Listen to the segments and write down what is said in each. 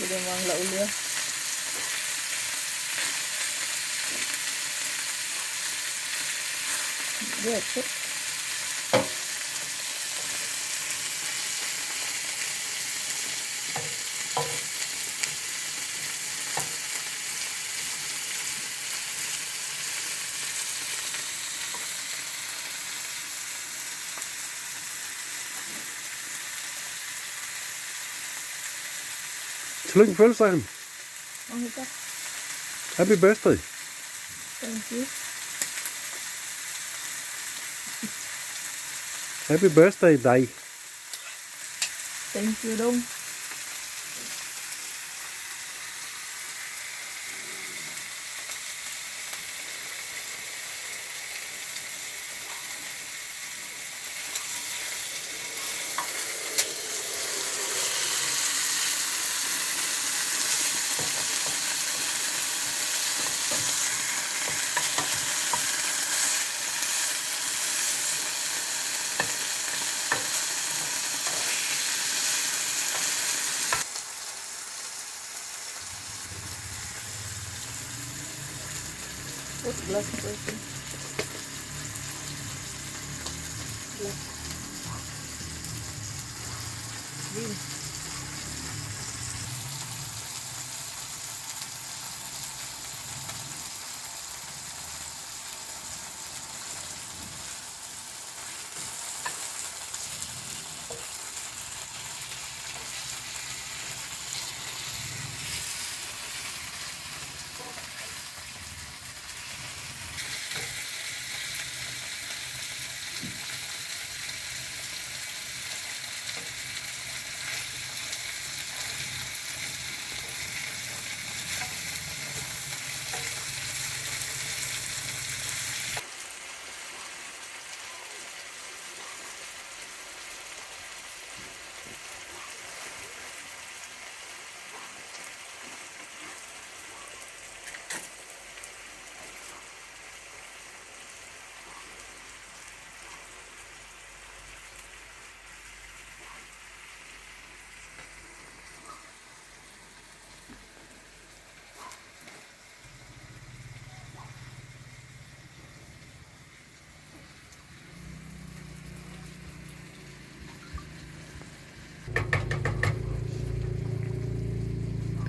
Sudah mang laul ya. Gitu. Tillykke med fødselsdagen. Mange tak. Happy birthday. Thank you. Happy birthday dig. Thank you dong. Put glass first. Glass. Green.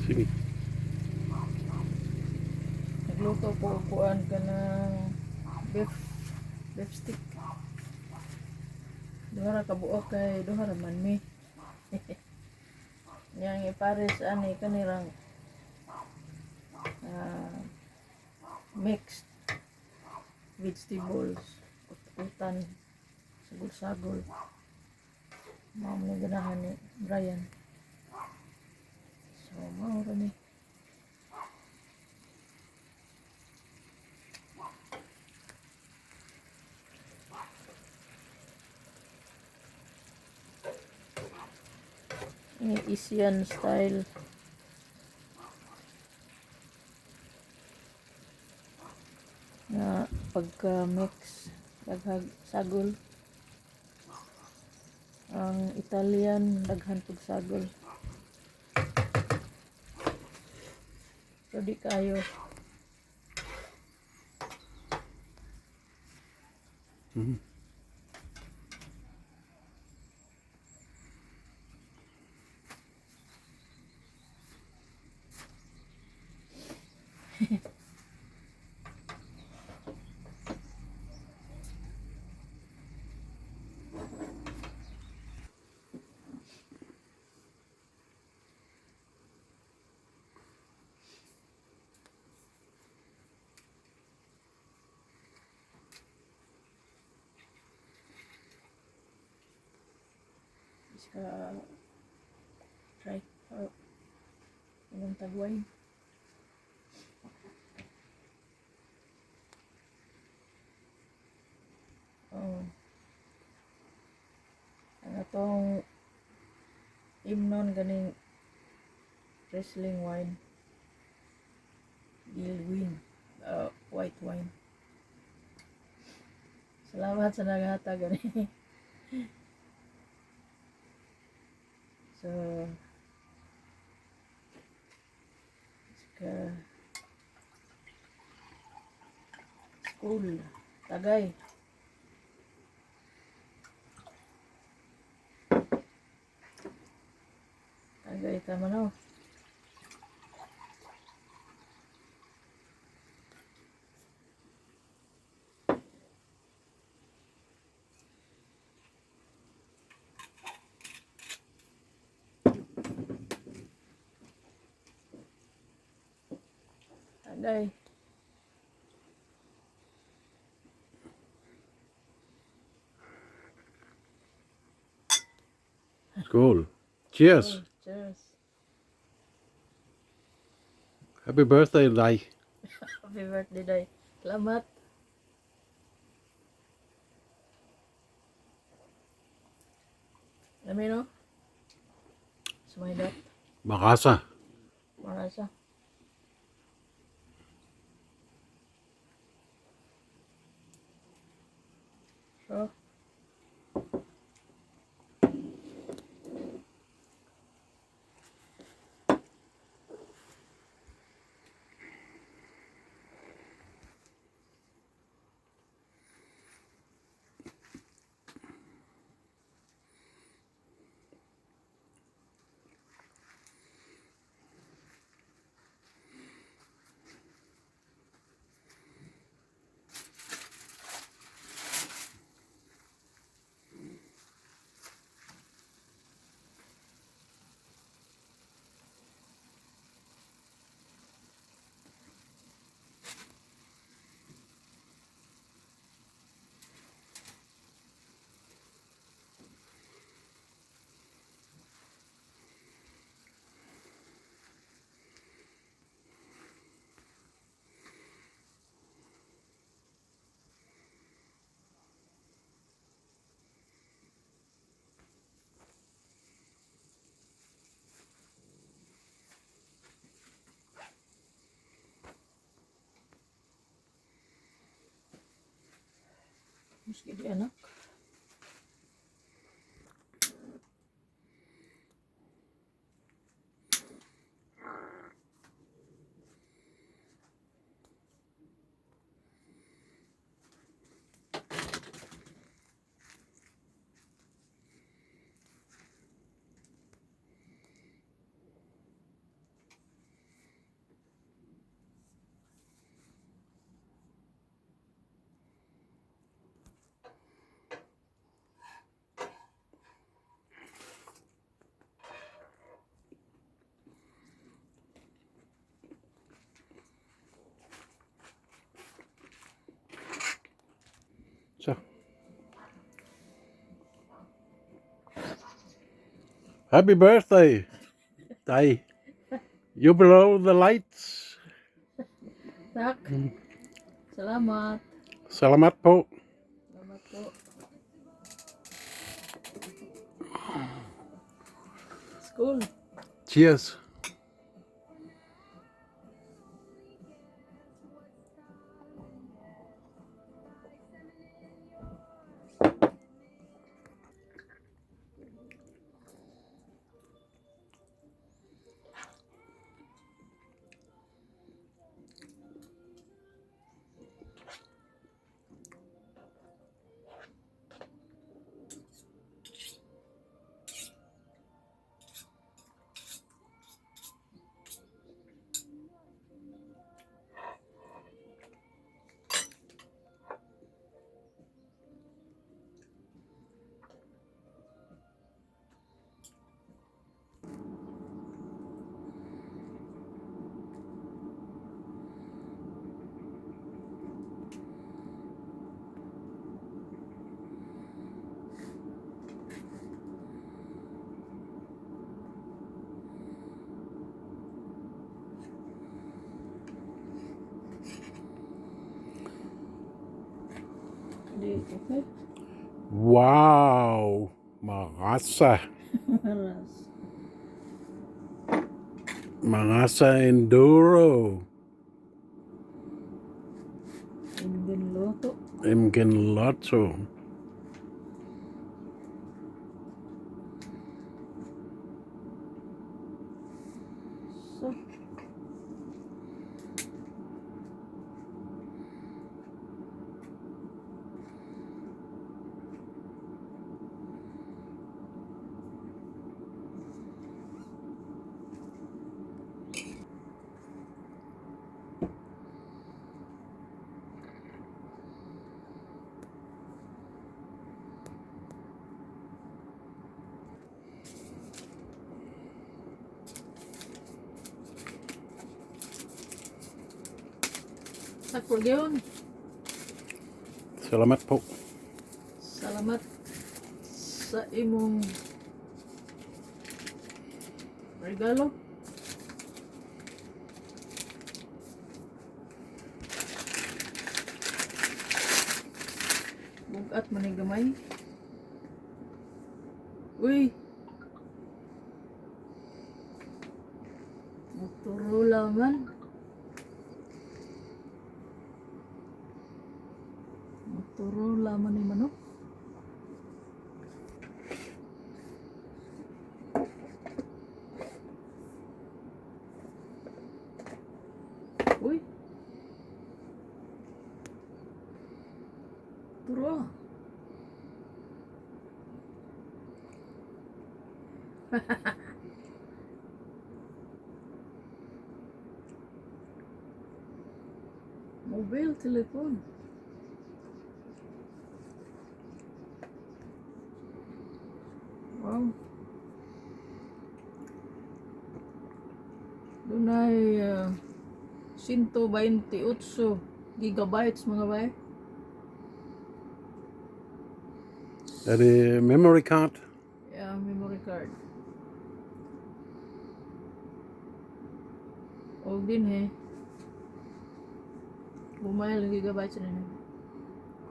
Sige. Nagluto po kuan ka ng beef stick. Duha ra ka buok kay duha ra man mi. Yang ipares ani kanirang mixed vegetables, utan, sagol-sagol. Mao man ganahan ni Brian. So mao ra ni. Ini Asian style. Na pagka-mix daghag sagol. Ang Italian daghan pug sagol. So di kayo. Mm. Sa try inom tagway. Ang atong imnon ganing wrestling wine, Gilwin, white wine. Salamat sa naghatag gani. So school. Tagay. Tagay tama no. Tagay. Skål. Cheers. Cheers. Happy birthday, Dai. Happy birthday, Day. Salamat. Lami no? Sumaydat. Makasa. Marasa. So, meski di anak. Så. Happy birthday, Dai. You below the lights. Tak. Salamat. Salamat po. Salamat po. School. Cheers. Di okay. Wow. Makasa. Maras. Makasa Enduro. Ingin loto. Imgen Lotto. So, Sakto yun. Salamat po. Salamat sa imong regalo. Bugat man yung gamay. Uy! Motorola man. Motorola man ni manok. Uy! Turo. Mobile telephone. Wow. Doon ay 128 gigabytes mga bay. The memory card. Yeah, memory card. O din he. Bumayal gigabytes na yun.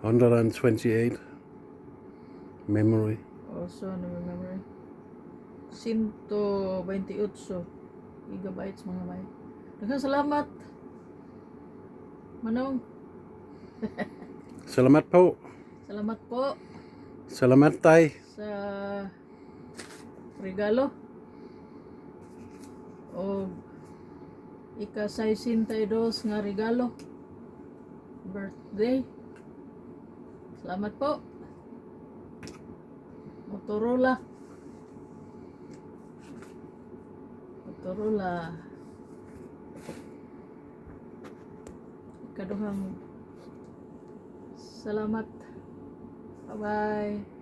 128 memory. Also, ano yung memory? 128 gigabytes mga bay. Daghang salamat. Manong, Salamat po. salamat po Salamat tay. sa regalo. O ika-62 nga regalo. Birthday. Salamat po. Motorola. Motorola. Ikaduhang salamat. Bye-bye.